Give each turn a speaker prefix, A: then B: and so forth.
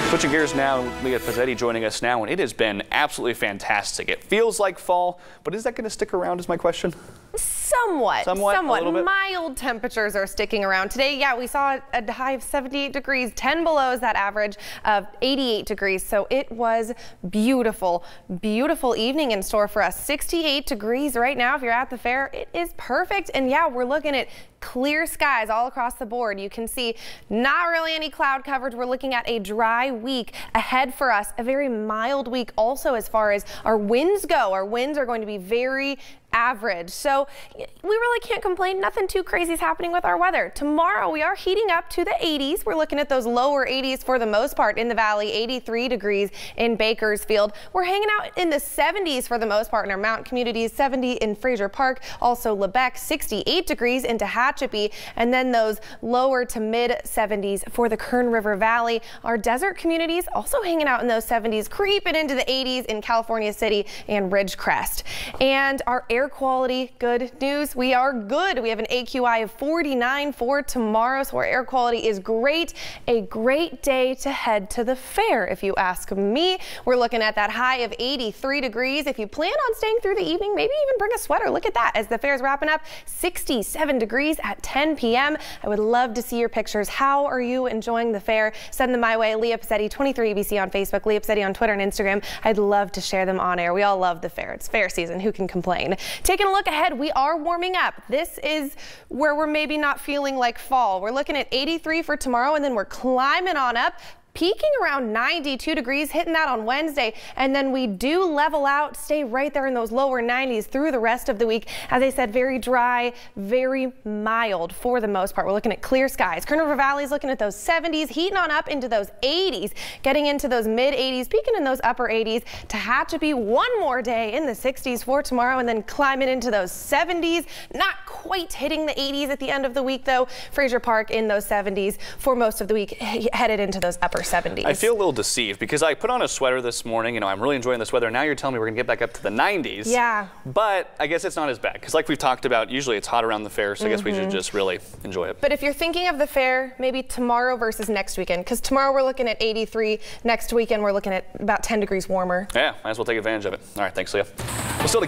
A: Switching gears now, Leah Pizzetti joining us now, and it has been absolutely fantastic. It feels like fall, but is that going to stick around is my question?
B: Somewhat.
A: A little bit?
B: Mild temperatures are sticking around. Today, yeah, we saw a high of 78 degrees, 10 below is that average of 88 degrees. So it was beautiful, beautiful evening in store for us. 68 degrees right now if you're at the fair. It is perfect. And yeah, we're looking at clear skies all across the board. You can see not really any cloud coverage. We're looking at a dry week ahead for us, a very mild week also as far as our winds go. Our winds are going to be very average. So we really can't complain. Nothing too crazy is happening with our weather. Tomorrow we are heating up to the 80s. We're looking at those lower 80s for the most part in the valley, 83 degrees in Bakersfield. We're hanging out in the 70s for the most part in our mountain communities, 70 in Fraser Park, also Lebec, 68 degrees into Hatchapee, and then those lower to mid 70s for the Kern River Valley. Our desert communities also hanging out in those 70s, creeping into the 80s in California City and Ridgecrest. And our air quality, good news, we are good. We have an AQI of 49 for tomorrow, so our air quality is great. A great day to head to the fair, if you ask me. We're looking at that high of 83 degrees. If you plan on staying through the evening, maybe even bring a sweater. Look at that as the fair's wrapping up. 67 degrees at 10 p.m. I would love to see your pictures. How are you enjoying the fair? Send them my way. Leah Pizzetti, 23 ABC on Facebook, Leah Pizzetti on Twitter and Instagram. I'd love to share them on air. We all love the fair. It's fair season. Who can complain? Taking a look ahead, we are warming up. This is where we're maybe not feeling like fall. We're looking at 83 for tomorrow, and then we're climbing on up, peaking around 92 degrees, hitting that on Wednesday, and then we do level out, stay right there in those lower 90s through the rest of the week. As I said, very dry, very mild for the most part. We're looking at clear skies. Kern River Valley is looking at those 70s, heating on up into those 80s, getting into those mid 80s, peaking in those upper 80s. To Hatchapee, one more day in the 60s for tomorrow, and then climbing into those 70s. Not quite hitting the 80s at the end of the week though. Fraser Park in those 70s for most of the week, headed into those upper 70s.
A: I feel a little deceived because I put on a sweater this morning. You know, I'm really enjoying this weather. Now you're telling me we're going to get back up to the 90s.
B: Yeah.
A: But I guess it's not as bad because like we've talked about, usually it's hot around the fair, so I guess we should just really enjoy it.
B: But if you're thinking of the fair, maybe tomorrow versus next weekend, because tomorrow we're looking at 83. Next weekend we're looking at about 10 degrees warmer.
A: Yeah, might as well take advantage of it. All right, thanks, Leah. We'll still